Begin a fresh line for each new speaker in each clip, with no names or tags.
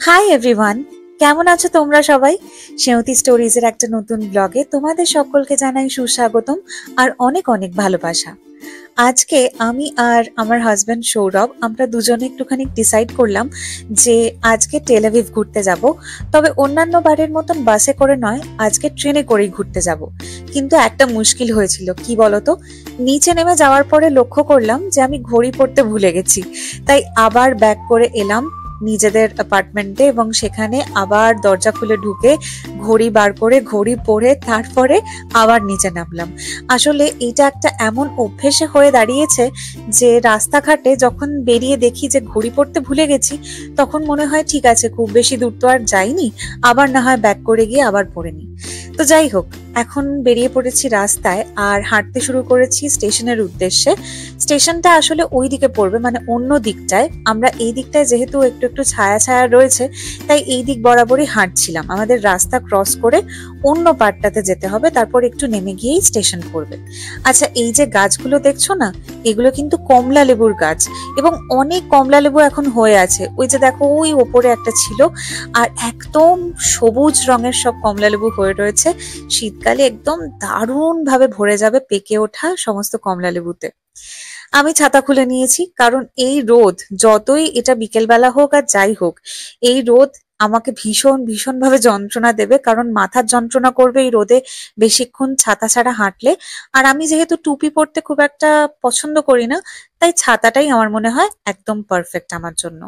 Hi everyone, কেমন আছো তোমরা সবাই? সেঁওতি স্টোরিজের একটা নতুন ব্লগে তোমাদের সকলকে জানাই সুস্বাগতম আর অনেক অনেক ভালোবাসা। আজকে আমি আর আমার হাজব্যান্ড সৌরভ আমরা দুজনে একটুখানি ডিসাইড করলাম যে আজকে টেল আভিভ ঘুরতে যাব। তবে অন্যান্য বারের মতন বাসে করে নয়, আজকে ট্রেনে করেই ঘুরতে যাব। কিন্তু একটা মুশকিল হয়েছিল, কি বলতো? নিচে নেমে যাওয়ার পরে লক্ষ্য করলাম যে আমি ঘড়ি পরতে ভুলে গেছি। তাই আবার ব্যাক করে এলাম নিজেদের অ্যাপার্টমেন্টে এবং সেখানে আবার দরজা খুলে ঢুকে ঘড়ি বার করে ঘড়ি পরে তারপরে আবার নিচে নামলাম। আসলে এটা একটা এমন অভ্যেসে হয়ে দাঁড়িয়েছে যে রাস্তাঘাটে যখন বেরিয়ে দেখি যে ঘড়ি পরতে ভুলে গেছি, তখন মনে হয় ঠিক আছে, খুব বেশি দূর তো আর যাইনি, আবার না হয় ব্যাক করে গিয়ে আবার পরে নিই। তো যাই হোক, এখন বেরিয়ে পড়েছি রাস্তায় আর হাঁটতে শুরু করেছি স্টেশনের উদ্দেশ্যে। স্টেশনটা আসলে ওই দিকে পড়বে, মানে অন্য দিকটায়। আমরা এই দিকটায় যেহেতু একটু একটু ছায়া ছায়া রয়েছে, তাই এই দিক বরাবরই হাঁটছিলাম। আমাদের রাস্তা ক্রস করে অন্য পার্টটাতে যেতে হবে, তারপর একটু নেমে গিয়েই স্টেশন পড়বে। আচ্ছা, এই যে গাছগুলো দেখছো না, এগুলো কিন্তু কমলা লেবুর গাছ এবং অনেক কমলা লেবু এখন হয়ে আছে। ওই যে দেখো, ওই ওপরে একটা ছিল, আর একদম সবুজ রঙের সব কমলা লেবু হয়ে রয়েছে। শীতকালে একদম দারুণ ভাবে ভরে যাবে পেকে ওঠা সমস্ত কমলা লেবুতে। আমি ছাতা খুলে নিয়েছি, কারণ এই রোদ, যতই এটা বিকেলবেলা হোক আর যাই হোক, এই রোদ আমাকে ভীষণ ভীষণ ভাবে যন্ত্রণা দেবে, কারণ মাথার যন্ত্রণা করবে এই রোদে বেশিক্ষণ ছাতা ছাড়া হাঁটলে। আর আমি যেহেতু টুপি পরতে খুব একটা পছন্দ করি না, তাই ছাতাটাই আমার মনে হয় একদম পারফেক্ট আমার জন্য।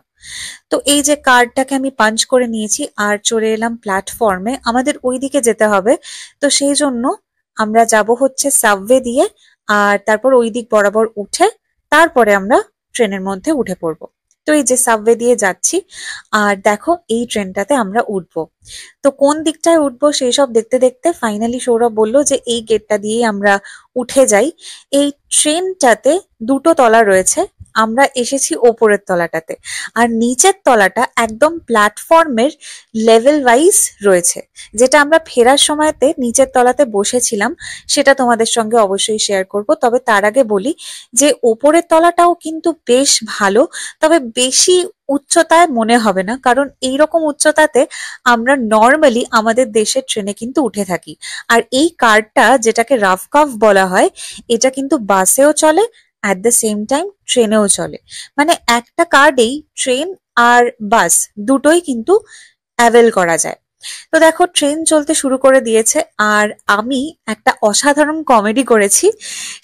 তো এই যে কার্ডটাকে আমি পাঞ্চ করে নিয়েছি আর চলে এলাম প্ল্যাটফর্মে। আমাদের ওই দিকে যেতে হবে, তো সেই জন্য আমরা যাব হচ্ছে সাবওয়ে দিয়ে, আর তারপর ওই দিক বরাবর উঠে তারপরে আমরা ট্রেনের মধ্যে উঠে পড়বো। তো এই যে সাবওয়ে দিয়ে যাচ্ছি, আর দেখো এই ট্রেনটাতে আমরা উঠবো। তো কোন দিকটায় উঠবো সেই সব দেখতে দেখতে ফাইনালি সৌরভ বললো যে এই গেটটা দিয়েই আমরা উঠে যাই। এই ট্রেনটাতে দুটো তলা রয়েছে, আমরা এসেছি ওপরের তলাটাতে, আর নিচের তলাটা একদম প্ল্যাটফর্মের লেভেল ওয়াইজ রয়েছে। যেটা আমরা ফেরার সময়তে নিচের তলাতে বসেছিলাম, সেটা তোমাদের সঙ্গে অবশ্যই শেয়ার করব। তবে তার আগে বলি যে ওপরের তলাটাও কিন্তু বেশ ভালো, তবে বেশি উচ্চতায় মনে হবে না, কারণ এইরকম উচ্চতাতে আমরা নর্মালি আমাদের দেশের ট্রেনে কিন্তু উঠে থাকি। আর এই কারটা, যেটাকে রাফ কাফ বলা হয়, এটা কিন্তু বাসেও চলে, অ্যাট দ্য সেম টাইম ট্রেনেও চলে। মানে একটা কার্ডেই ট্রেন আর বাস দুটোই কিন্তু অ্যাভেল করা যায়। তো দেখো, ট্রেন চলতে শুরু করে দিয়েছে আর আমি একটা অসাধারণ কমেডি করেছি।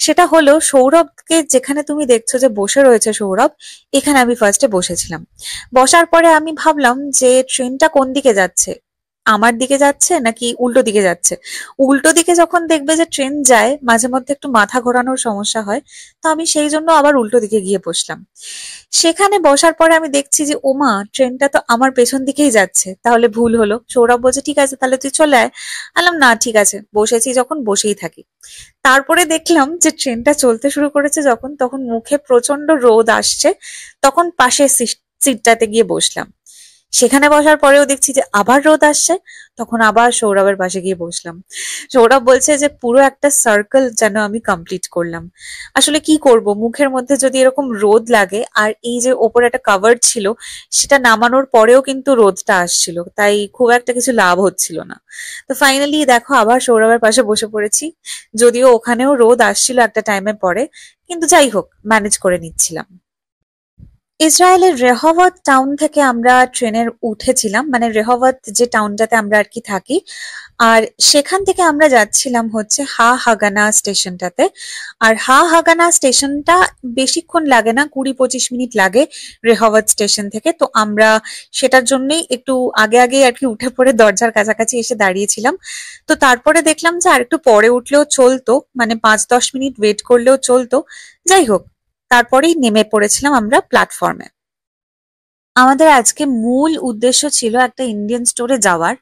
সেটা হলো, সৌরভকে যেখানে তুমি দেখছো যে বসে রয়েছে সৌরভ, এখানে আমি ফার্স্টে বসেছিলাম। বসার পরে আমি ভাবলাম যে ট্রেনটা কোন দিকে যাচ্ছে, আমার দিকে যাচ্ছে নাকি উল্টো দিকে যাচ্ছে। উল্টো দিকে যখন দেখবে যে ট্রেন যায়, মাঝে মধ্যে একটু মাথা ঘোরানোর সমস্যা হয়, তো আমি সেই জন্য আবার উল্টো দিকে গিয়ে বসলাম। সেখানে বসার পরে আমি দেখছি যে ওমা, ট্রেনটা তো আমার পেছন দিকেই যাচ্ছে, তাহলে ভুল হলো। সৌরভ বলছে ঠিক আছে, তাহলে তুই চলে আয়। আলাম না, ঠিক আছে, বসেছি যখন বসেই থাকি। তারপরে দেখলাম যে ট্রেনটা চলতে শুরু করেছে যখন, তখন মুখে প্রচন্ড রোদ আসছে, তখন পাশের সিটটাতে গিয়ে বসলাম। সেখানে বসার পরেও দেখছি যে আবার রোদ আসছে, তখন আবার সৌরভের পাশে গিয়ে বসলাম। সৌরভ বলছে যে পুরো একটা সার্কেল যেন আমি কমপ্লিট করলাম। আসলে কি করব, মুখের মধ্যে যদি এরকম রোদ লাগে, আর এই যে ওপরে একটা কভার ছিল, সেটা নামানোর পরেও কিন্তু রোদটা আসছিল, তাই খুব একটা কিছু লাভ হচ্ছিল না। তো ফাইনালি দেখো, আবার সৌরভের পাশে বসে পড়েছি, যদিও ওখানেও রোদ আসছিল একটা টাইমে পরে, কিন্তু যাই হোক, ম্যানেজ করে নিচ্ছিলাম। ইসরায়েলের রেহওয়াত টাউন থেকে আমরা ট্রেনের উঠেছিলাম, মানে রেহওয়াত যে টাউনটাতে আমরা আর কি থাকি, আর সেখান থেকে আমরা যাচ্ছিলাম হচ্ছে হা হাগানা স্টেশনটাতে। আর হা হাগানা স্টেশনটা বেশিক্ষণ লাগে না, 20-25 মিনিট লাগে রেহওয়াত স্টেশন থেকে। তো আমরা সেটার জন্যই একটু আগে আগে আর কি উঠে পড়ে দরজার কাছাকাছি এসে দাঁড়িয়েছিলাম। তো তারপরে দেখলাম যে আর একটু পরে উঠলেও চলতো, মানে 5-10 মিনিট ওয়েট করলেও চলতো। যাই হোক, তারপরেই নেমে পড়েছিলাম আমরা প্ল্যাটফর্মে। আমাদের আজকে মূল উদ্দেশ্য ছিল একটা ইন্ডিয়ান স্টোরে যাওয়ার,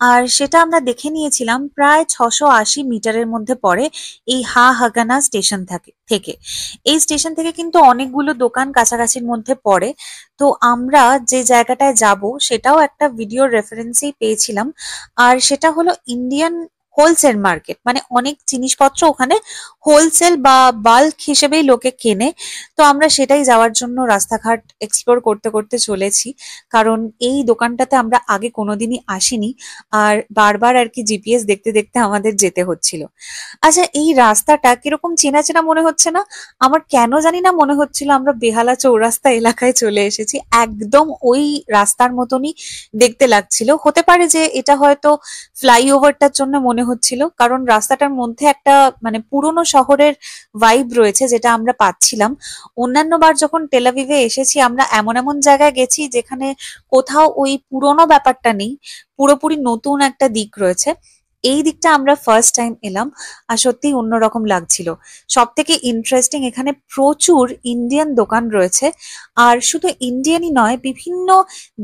আর সেটা আমরা দেখে নিয়েছিলাম প্রায় 680 মিটারের মধ্যে পড়ে এই হা হাগানা স্টেশন থেকে। এই স্টেশন থেকে কিন্তু অনেকগুলো দোকান কাছাকাছির মধ্যে পড়ে। তো আমরা যে জায়গাটায় যাব সেটাও একটা ভিডিওর রেফারেন্সেই পেয়েছিলাম, আর সেটা হলো ইন্ডিয়ান হোলসেল মার্কেট, মানে অনেক জিনিসপত্র ওখানে হোলসেল বা বাল্ক হিসেবেই লোকে কেনে। তো আমরা সেটাই যাওয়ার জন্য রাস্তাঘাট এক্সপ্লোর করতে করতে চলেছি, কারণ এই দোকানটাতে আমরা আগে কোনোদিনই আসিনি, আর বারবার আর কি জিপিএস দেখতে দেখতে আমাদের যেতে হচ্ছিল। আচ্ছা, এই রাস্তাটা কিরকম চেনা চেনা মনে হচ্ছে না? আমার কেন জানি না মনে হচ্ছিল আমরা বেহালা চৌরাস্তা এলাকায় চলে এসেছি। একদম ওই রাস্তার মতনই দেখতে লাগছিল। হতে পারে যে এটা হয়তো ফ্লাইওভারটার জন্য মনে হচ্ছিল, কারণ রাস্তাটার মধ্যে একটা মানে পুরোনো শহরের ভাইব রয়েছে, যেটা আমরা পাচ্ছিলাম। অন্যান্য বার যখন টেলাভিভে এসেছি আমরা এমন এমন জায়গায় গেছি যেখানে কোথাও ওই পুরোনো ব্যাপারটা নেই, পুরোপুরি নতুন একটা দিক রয়েছে। এই দিকটা আমরা ফার্স্ট টাইম এলাম, আর সত্যিই অন্যরকম লাগছিল। সব থেকে ইন্টারেস্টিং, এখানে প্রচুর ইন্ডিয়ান দোকান রয়েছে। আর শুধু ইন্ডিয়ানই নয়, বিভিন্ন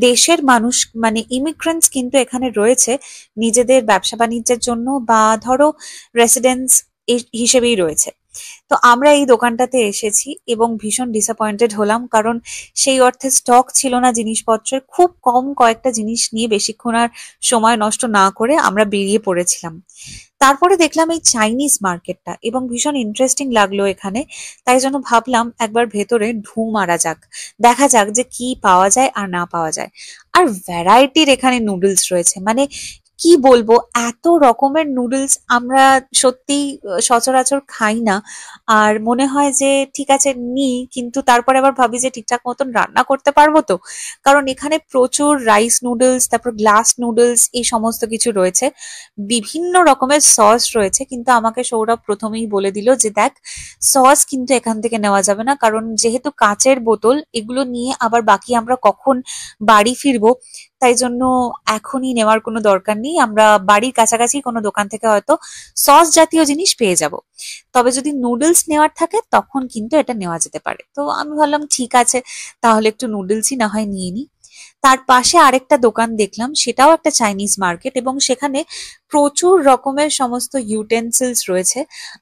দেশের মানুষ মানে ইমিগ্রেন্টস কিন্তু এখানে রয়েছে নিজেদের ব্যবসা বাণিজ্যের জন্য, বা ধরো রেসিডেন্স হিসেবেই রয়েছে। তো আমরা এই দোকানটাতে এসেছি এবং ভীষণ ডিসঅ্যাপয়েন্টেড হলাম, কারণ সেই অর্থে স্টক ছিল না জিনিসপত্রের। খুব কম কয়েকটা জিনিস নিয়ে বেশিক্ষণ আর সময় নষ্ট না করে আমরা বেরিয়ে পড়েছিলাম। তারপরে দেখলাম এই চাইনিজ মার্কেটটা এবং ভীষণ ইন্টারেস্টিং লাগলো এখানে। তাই জন্য ভাবলাম একবার ভেতরে ঢু মারা যাক, দেখা যাক যে কি পাওয়া যায় আর না পাওয়া যায়। আর ভ্যারাইটির এখানে নুডলস রয়েছে, মানে কি বলবো, এত রকমের নুডলস আমরা সত্যি সচরাচর খাই না। আর মনে হয় যে ঠিক আছে নি, কিন্তু তারপরে আবার ভাবি যে ঠিকঠাক মতন রান্না করতে পারবো তো, কারণ এখানে প্রচুর রাইস নুডলস, তারপর গ্লাস নুডলস, এই সমস্ত কিছু রয়েছে। বিভিন্ন রকমের সস রয়েছে, কিন্তু আমাকে সৌরভ প্রথমেই বলে দিল যে দেখ, সস কিন্তু এখান থেকে নেওয়া যাবে না, কারণ যেহেতু কাঁচের বোতল, এগুলো নিয়ে আবার বাকি আমরা কখন বাড়ি ফিরবো, তাই জন্য এখনই নেওয়ার কোনো দরকার নেই। আমরা বাড়ির কাছাকাছি কোনো দোকান থেকে হয়তো সস জাতীয় জিনিস পেয়ে যাব। তবে যদি নুডলস নেওয়ার থাকে তখন কিন্তু এটা নেওয়া যেতে পারে। তো আমি ভাবলাম ঠিক আছে, তাহলে একটু নুডলসই না হয় নিয়ে নিই। তার পাশে আরেকটা দোকান দেখলাম, সেটাও একটা চাইনিজ মার্কেট, এবং সেখানে প্রচুর রকমের সমস্ত ইউটেন্সিলস রয়েছে।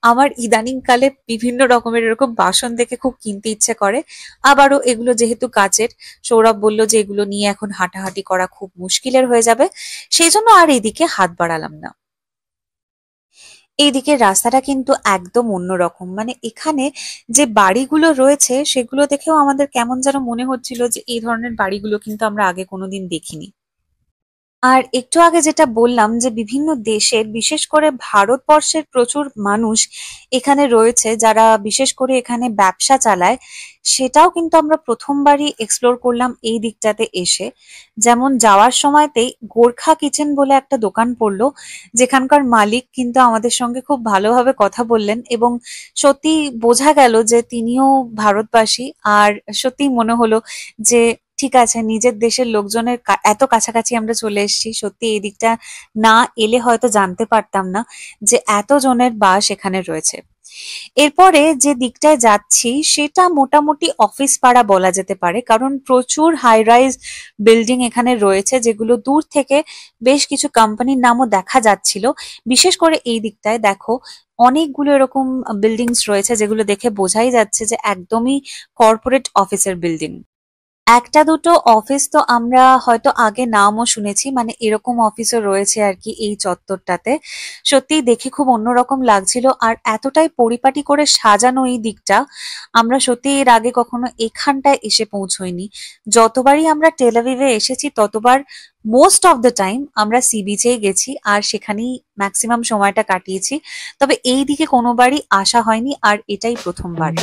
আমার ইদানিং কালে বিভিন্ন রকমের এরকম বাসন দেখে খুব কিনতে ইচ্ছে করে। আবারও এগুলো যেহেতু কাচের, সৌরভ বলল যে এগুলো নিয়ে এখন হাঁটাহাঁটি করা খুব মুশকিলের হয়ে যাবে, সেই জন্য আর এদিকে হাত বাড়ালাম না। এইদিকে রাস্তাটা কিন্তু একদম অন্যরকম, মানে এখানে যে বাড়িগুলো রয়েছে সেগুলো দেখেও আমাদের কেমন যেন মনে হচ্ছিল যে এই ধরনের বাড়িগুলো কিন্তু আমরা আগে কোনোদিন দেখিনি। আর একটু আগে যেটা বললাম যে বিভিন্ন দেশের, বিশেষ করে ভারতবর্ষের প্রচুর মানুষ এখানে রয়েছে যারা বিশেষ করে এখানে ব্যবসা চালায়, সেটাও কিন্তু আমরা প্রথমবারই এক্সপ্লোর করলাম এই দিকটাতে এসে। যেমন যাওয়ার সময়তেই গোর্খা কিচেন বলে একটা দোকান পড়লো, যেখানকার মালিক কিন্তু আমাদের সঙ্গে খুব ভালোভাবে কথা বললেন, এবং সত্যি বোঝা গেল যে তিনিও ভারতবাসী। আর সত্যি মনে হলো যে ঠিক আছে, নিজের দেশের লোকজনের এত কাছাকাছি আমরা চলে এসেছি। সত্যি এই দিকটা না এলে হয়তো জানতে পারতাম না যে এত জনের বাস এখানে রয়েছে। এরপরে যে দিকটায় যাচ্ছি সেটা মোটামুটি অফিস পাড়া বলা যেতে পারে, কারণ প্রচুর হাই রাইজ বিল্ডিং এখানে রয়েছে, যেগুলো দূর থেকে বেশ কিছু কোম্পানির নামও দেখা যাচ্ছিল। বিশেষ করে এই দিকটায় দেখো, অনেকগুলো এরকম বিল্ডিংস রয়েছে যেগুলো দেখে বোঝাই যাচ্ছে যে একদমই কর্পোরেট অফিসের বিল্ডিং। একটা দুটো অফিস তো আমরা হয়তো আগে নামও শুনেছি, মানে এরকম অফিসও রয়েছে আর কি এই চত্বরটাতে। সত্যিই দেখে খুব অন্যরকম লাগছিল, আর এতটাই পরিপাটি করে সাজানো এই দিকটা, আমরা সত্যি এর আগে কখনো এখানটায় এসে পৌঁছইনি। যতবারই আমরা টেলাভিভে এসেছি ততবার মোস্ট অফ দ্য টাইম আমরা সি বিচেই গেছি, আর সেখানেই ম্যাক্সিমাম সময়টা কাটিয়েছি। তবে এই দিকে কোনোবারই আসা হয়নি, আর এটাই প্রথমবার।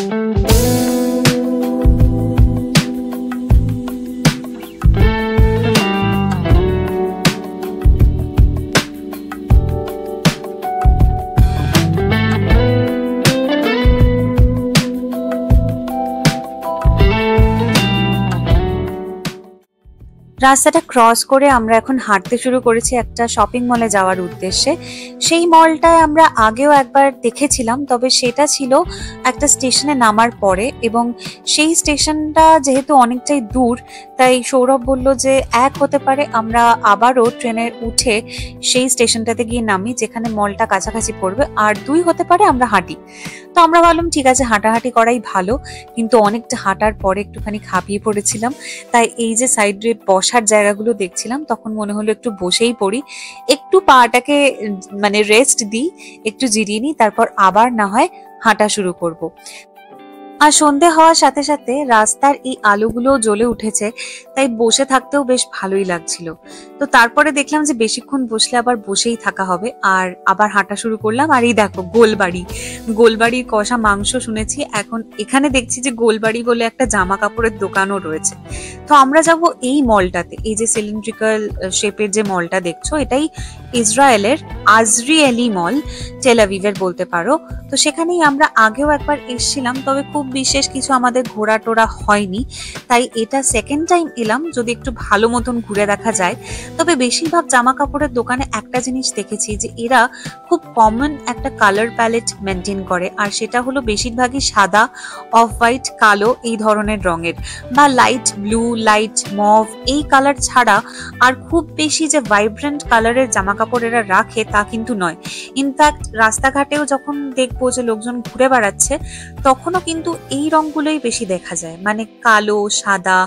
রাস্তাটা ক্রস করে আমরা এখন হাঁটতে শুরু করেছি একটা শপিং মলে যাওয়ার উদ্দেশ্যে। সেই মলটায় আমরা আগেও একবার দেখেছিলাম, তবে সেটা ছিল একটা স্টেশনে নামার পরে, এবং সেই স্টেশনটা যেহেতু অনেকটাই দূর, তাই সৌরভ বলল যে এক হতে পারে আমরা আবারও ট্রেনে উঠে সেই স্টেশনটাতে গিয়ে নামি যেখানে মলটা কাছাকাছি পড়বে, আর দুই হতে পারে আমরা হাঁটি। তো আমরা ভাবলাম ঠিক আছে, হাঁটাহাঁটি করাই ভালো, কিন্তু অনেকটা হাঁটার পরে একটুখানি হাঁপিয়ে পড়েছিলাম। তাই এই যে সাইডে বসার বসার জায়গাগুলো দেখছিলাম, তখন মনে হলো একটু বসেই পড়ি, একটু পাটাকে মানে রেস্ট দিই, একটু জিরিয়ে নিই, তারপর আবার না হয় হাঁটা শুরু করব। আর সন্ধে হওয়ার সাথে সাথে রাস্তার এই আলোগুলো জ্বলে উঠেছে, তাই বসে থাকতেও বেশ ভালোই লাগছিল। তো তারপরে দেখলাম যে বেশিক্ষণ বসলে আবার বসেই থাকা হবে, আর আবার হাঁটা শুরু করলাম। আর এই দেখো গোলবাড়ি, গোলবাড়ির কষা মাংস শুনেছি, এখন এখানে দেখছি যে গোলবাড়ি বলে একটা জামা কাপড়ের দোকানও রয়েছে। তো আমরা যাব এই মলটাতে, এই যে সিলিন্ড্রিক্যাল শেপের যে মলটা দেখছো, এটাই ইসরায়েলের আজরিয়েলি মল, টেল আভিভের বলতে পারো। তো সেখানেই আমরা আগেও একবার এসেছিলাম, তবে খুব বিশেষ কিছু আমাদের ঘোরা টোরা হয়নি, তাই এটা সেকেন্ড টাইম এলাম, যদি একটু ভালো মতন ঘুরে দেখা যায়। তবে বেশিরভাগ জামা কাপড়ের দোকানে একটা জিনিস দেখেছি যে এরা খুব কমন একটা কালার প্যালেট মেনটেন করে, আর সেটা হলো বেশিরভাগই সাদা, অফ হোয়াইট, কালো এই ধরনের রঙের, বা লাইট ব্লু, লাইট মভ এই কালার ছাড়া আর খুব বেশি যে ভাইব্রেন্ট কালারের জামা কাপড় এরা রাখে তা কিন্তু নয়। ইনফ্যাক্ট রাস্তাঘাটেও যখন দেখবো যে লোকজন ঘুরে বেড়াচ্ছে, তখনও কিন্তু এই রঙগুলোই বেশি দেখা যায়, মানে কালো, সাদা,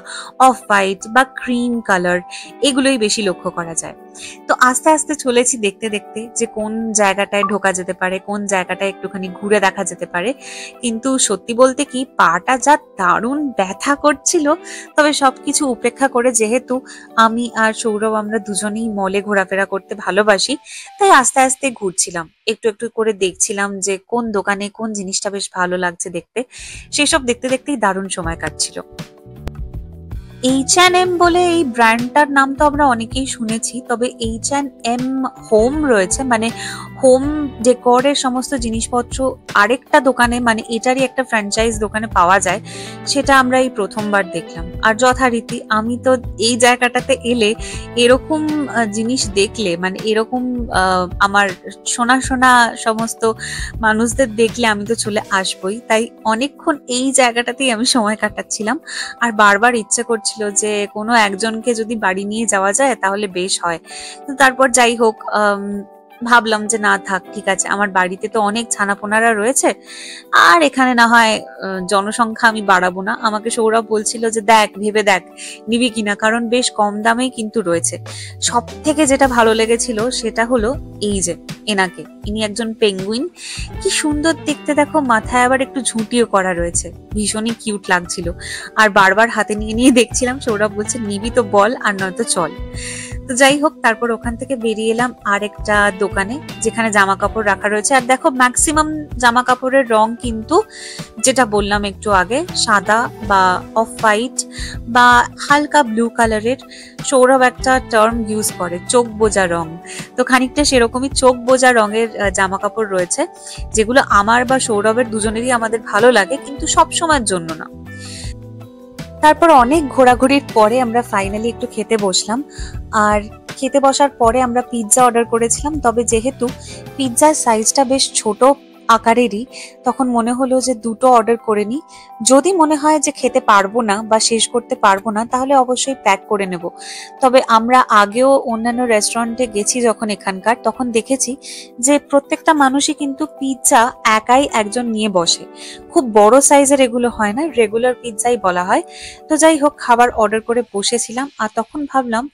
অফ হোয়াইট বা ক্রিম কালার, এগুলোই বেশি লক্ষ্য করা যায়। তো আস্তে আস্তে চলেছি দেখতে দেখতে যে কোন জায়গাটায় ঢোকা যেতে পারে, কোন জায়গাটায় একটুখানি ঘুরে দেখা যেতে পারে। কিন্তু সত্যি বলতে কি, পাটা যা দারুণ ব্যথা করছিল, তবে সবকিছু উপেক্ষা করে যেহেতু আমি আর সৌরভ আমরা দুজনেই মলে ঘোরাফেরা করতে ভালোবাসি, তাই আস্তে আস্তে ঘুরছিলাম, একটু একটু করে দেখছিলাম যে কোন দোকানে কোন জিনিসটা বেশ ভালো লাগছে দেখতে। সেসব দেখতে দেখতেই দারুণ সময় কাটছিল। H&M বলে এই ব্র্যান্ডটার নাম তো আমরা অনেকেই শুনেছি, তবে H&M হোম রয়েছে, মানে হোম ডেকোরের সমস্ত জিনিসপত্র আরেকটা দোকানে, মানে এটারই একটা ফ্র্যাঞ্চাইজ দোকানে পাওয়া যায়, সেটা আমরা এই প্রথমবার দেখলাম। আর যথারীতি আমি তো এই জায়গাটাতে এলে এরকম জিনিস দেখলে, মানে এরকম আমার শোনা শোনা সমস্ত মানুষদের দেখলে আমি তো চলে আসবই, তাই অনেকক্ষণ এই জায়গাটাতেই আমি সময় কাটাচ্ছিলাম। আর বারবার ইচ্ছে করছিল যে কোনো একজনকে যদি বাড়ি নিয়ে যাওয়া যায় তাহলে বেশ হয়। তো তারপর যাই হোক, ভাবলাম যে না থাক, ঠিক আছে, আমার বাড়িতে তো অনেক ছানাপোনারা রয়েছে, আর এখানে না হয় জনসংখ্যা আমি বাড়াবো না। আমাকে সৌরভ বলছিল যে দেখ, ভেবে দেখ নিবি কিনা, কারণ বেশ কম দামেই কিন্তু রয়েছে। সব থেকে যেটা ভালো লেগেছিল সেটা হলো এই যে এনাকে, ইনি একজন পেঙ্গুইন, কি সুন্দর দেখতে দেখো, মাথায় আবার একটু ঝুঁটিও করা রয়েছে, ভীষণই কিউট লাগছিল। আর বারবার হাতে নিয়ে নিয়ে দেখছিলাম। সৌরভ বলছে নিবি তো বল, আর নয়তো চল। তো যাই হোক, তারপর ওখান থেকে বেরিয়ে এলাম আরেকটা দোকানে যেখানে জামা কাপড় রাখা রয়েছে। আর দেখো ম্যাক্সিমাম জামা কাপড়ের রং কিন্তু যেটা বললাম একটু আগে, সাদা বা অফ হোয়াইট বা হালকা ব্লু কালারের। সৌরভ একটা টার্ম ইউজ করে, চোখ বোঝা রং, তো খানিকটা সেরকমই চোখ বোঝা রঙের জামা কাপড় রয়েছে, যেগুলো আমার বা সৌরভের দুজনেরই আমাদের ভালো লাগে, কিন্তু সব সময়ের জন্য না। তারপর অনেক ঘোরাঘুরির পরে আমরা ফাইনালি একটু খেতে বসলাম। আর খেতে বসার পরে আমরা পিৎজা অর্ডার করেছিলাম, তবে যেহেতু পিৎজার সাইজটা বেশ ছোট আকারেরই, তখন মনে হলো যে দুটো অর্ডার করে নিই। যদি মনে হয় যে খেতে পারবো না বা শেষ করতে পারবো না, তাহলে অবশ্যই প্যাক করে নেব। তবে আমরা আগেও অন্যান্য রেস্টুরেন্টে গেছি যখন এখানকার, তখন দেখেছি যে প্রত্যেকটা মানুষই কিন্তু পিৎজা একাই একজন নিয়ে বসে, খুব বড় সাইজের এগুলো হয় না, রেগুলার পিৎজাই বলা হয়। তো যাই হোক, খাবার অর্ডার করে বসেছিলাম, আর তখন ভাবলাম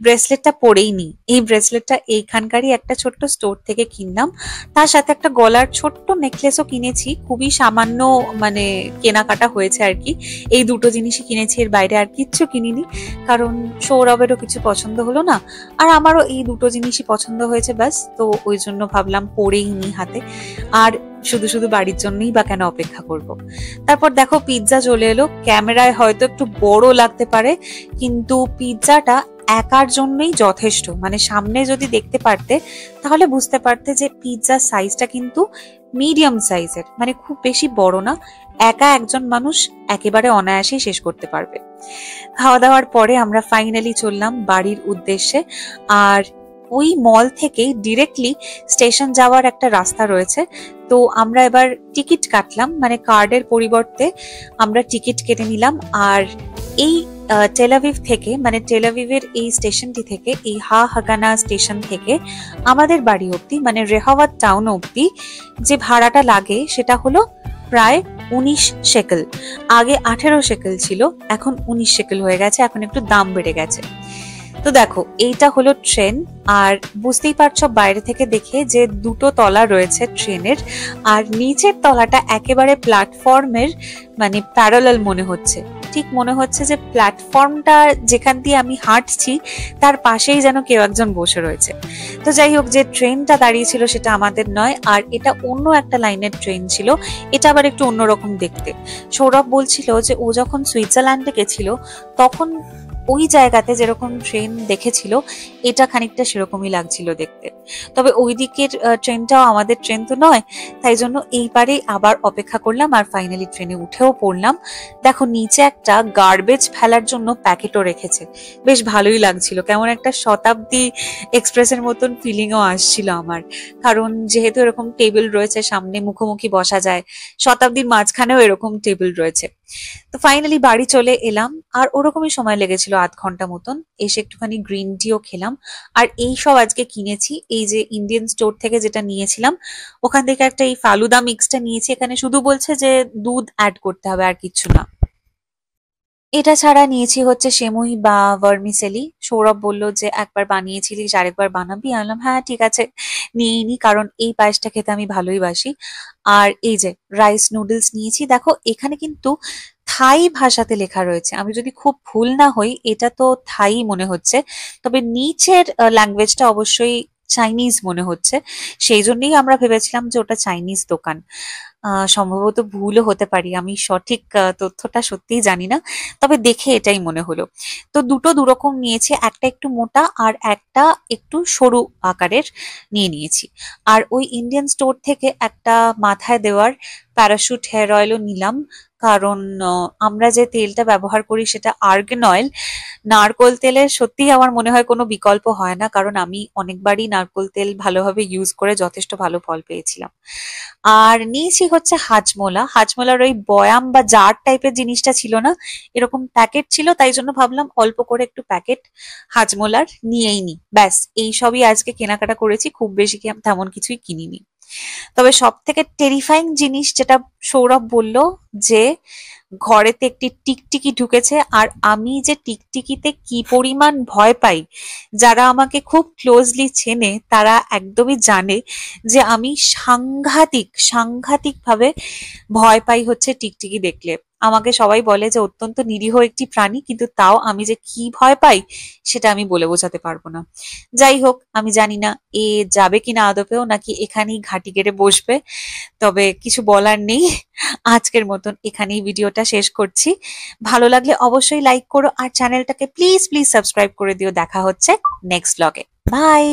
ব্রেসলেটটা পরেই নি। এই ব্রেসলেটটা এইখানকারই একটা ছোট্ট স্টোর থেকে কিনলাম, তার সাথে একটা গলার ছোট্ট নেকলেসও কিনেছি, খুবই সামান্য মানে কেনাকাটা হয়েছে আর কি। এই দুটো জিনিসই কিনেছি, এর বাইরে আর কিচ্ছু কিনিনি, কারণ সৌরভেরও কিছু পছন্দ হলো না, আর আমারও এই দুটো জিনিসই পছন্দ হয়েছে ব্যাস। তো ওই জন্য ভাবলাম পরেই নি হাতে, আর শুধু শুধু বাড়ির জন্যই বা কেন অপেক্ষা করব। তারপর দেখো পিৎজা চলে এলো। ক্যামেরায় হয়তো একটু বড় লাগতে পারে, কিন্তু পিৎজাটা একার জন্যই যথেষ্ট। মানে সামনে যদি দেখতে পারতে তাহলে বুঝতে পারতে যে পিৎজার সাইজটা কিন্তু মিডিয়াম সাইজের, মানে খুব বেশি বড় না, একা একজন মানুষ একেবারে অনায়াসেই শেষ করতে পারবে। খাওয়া দাওয়ার পরে আমরা ফাইনালি চললাম বাড়ির উদ্দেশ্যে। আর ওই মল থেকেই ডিরেক্টলি স্টেশন যাওয়ার একটা রাস্তা রয়েছে। তো আমরা এবার টিকিট কাটলাম, মানে কার্ডের পরিবর্তে আমরা টিকিট কেটে নিলাম। আর এই টেল আভিভ থেকে, মানে টেল আভিভের এই স্টেশনটি থেকে, এই হাগানা স্টেশন থেকে আমাদের বাড়ি অব্দি, মানে রেহাওয়াত টাউন অব্দি যে ভাড়াটা লাগে সেটা হলো প্রায় 19 শেকেল। আগে 18 শেকেল ছিল, এখন 19 শেকেল হয়ে গেছে, এখন একটু দাম বেড়ে গেছে। তো দেখো এইটা হলো ট্রেন, আর বুঝতেই পারছো বাইরে থেকে দেখে যে দুটো তলা রয়েছে ট্রেনের, আর নিচের তলাটা একেবারে প্ল্যাটফর্মের মানে প্যারালাল মনে হচ্ছে। ঠিক মনে হচ্ছে যে প্ল্যাটফর্মটা যেখান দিয়ে আমি হাঁটছি তার পাশেই যেন কেউ একজন বসে রয়েছে। তো যাই হোক, যে ট্রেনটা দাঁড়িয়ে ছিল সেটা আমাদের নয়, আর এটা অন্য একটা লাইনের ট্রেন ছিল। এটা আবার একটু অন্যরকম দেখতে। সৌরভ বলছিল যে ও যখন সুইজারল্যান্ডে গেছিল তখন ওই জায়গাতে যেরকম ট্রেন দেখেছিল এটা খানিকটা সেরকমই লাগছিল দেখতে। তবে ওই দিকের ট্রেনটাও আমাদের ট্রেন তো নয়, তাই জন্য এইবারে আবার অপেক্ষা করলাম আর ফাইনালি ট্রেনে উঠেও পড়লাম। দেখো নিচে একটা গার্বেজ ফেলার জন্য প্যাকেটও রেখেছে, বেশ ভালোই লাগছিল, কেমন একটা শতাব্দী এক্সপ্রেসের মতন ফিলিংও আসছিল আমার। কারণ যেহেতু এরকম টেবিল রয়েছে, সামনে মুখোমুখি বসা যায়, শতাব্দীর মাঝখানেও এরকম টেবিল রয়েছে। তো ফাইনালি বাড়ি চলে এলাম, আর ওরকমই সময় লেগেছিল আধ ঘন্টা মতন। এসে একটুখানি গ্রিন টিও খেলাম, আর এই সব আজকে কিনেছি। এই যে ইন্ডিয়ান স্টোর থেকে যেটা নিয়েছিলাম ওখান থেকে একটা এই ফালুদা মিক্সটা নিয়েছি। এখানে শুধু বলছে যে দুধ অ্যাড করতে হবে, আর কিছু না। এটা ছাড়া নিয়েছি হচ্ছে সেমুই বা ভার্মিসেলি। সৌরভ বলল যে একবার বানিয়েছিলিস আরেকবার বানাবি, আমি বললাম হ্যাঁ ঠিক আছে নিয়েই নি, কারণ এই পায়েসটা খেতে আমি ভালোই বাসি। আর এই যে রাইস নুডলস নিয়েছি। দেখো এখানে কিন্তু থাই ভাষাতে লেখা রয়েছে, আমি যদি খুব ভুল না হই এটা তো থাই মনে হচ্ছে, তবে নিচের ল্যাঙ্গুয়েজটা অবশ্যই চাইনিজ মনে হচ্ছে। সেই জন্যই আমরা ভেবেছিলাম যে ওটা চাইনিজ দোকান। সম্ভবত ভুলও হতে পারি, আমি সঠিক তথ্যটা সত্যিই জানি না, তবে দেখে এটাই মনে হলো। তো দুটো দুরকম নিয়েছি, একটা একটু মোটা আর একটা একটু সরু আকারের নিয়েছি। আর ওই ইন্ডিয়ান স্টোর থেকে একটা মাথায় দেওয়ার প্যারাশুট হেয়ার অয়েলও নিলাম, কারণ আমরা যে তেলটা ব্যবহার করি সেটা আর্গান অয়েল। নারকোল তেলের সত্যিই আমার মনে হয় কোনো বিকল্প হয় না, কারণ আমি অনেকবারই নারকোল তেল ভালোভাবে ইউজ করে যথেষ্ট ভালো ফল পেয়েছিলাম। আর নিয়েছি হচ্ছে হাজমোলা। হাজমোলার ওই বয়াম বা জার টাইপের জিনিসটা ছিল না, এরকম প্যাকেট ছিল, তাই জন্য ভাবলাম অল্প করে একটু প্যাকেট হাজমোলার নিয়েই নি। ব্যাস এই সবই আজকে কেনাকাটা করেছি, খুব বেশি তেমন কিছুই কিনিনি। তবে সব থেকে টেরিফাইং জিনিস যেটা সৌরভ বলল, যে ঘরেতে একটি টিকটিকি ঢুকেছে, আর আমি যে টিকটিকিতে কি পরিমাণ ভয় পাই, যারা আমাকে খুব ক্লোজলি চেনে তারা একদমই জানে যে আমি সাংঘাতিক সাংঘাতিক ভাবে ভয় পাই হচ্ছে টিকটিকি দেখলে। আমাকে সবাই বলে যে অত্যন্ত নিরীহ একটি প্রাণী, কিন্তু তাও আমি যে কি ভয় পাই সেটা আমি বলে বোঝাতে পারবো না। যাই হোক, আমি জানি না এ যাবে কিনা আদপেও, নাকি এখানেই ঘাঁটি গেড়ে বসবে, তবে কিছু বলার নেই। আজকের মতন এখানেই ভিডিওটা শেষ করছি। ভালো লাগলে অবশ্যই লাইক করো, আর চ্যানেলটাকে প্লিজ প্লিজ সাবস্ক্রাইব করে দিও। দেখা হচ্ছে নেক্সট ব্লগে। বাই।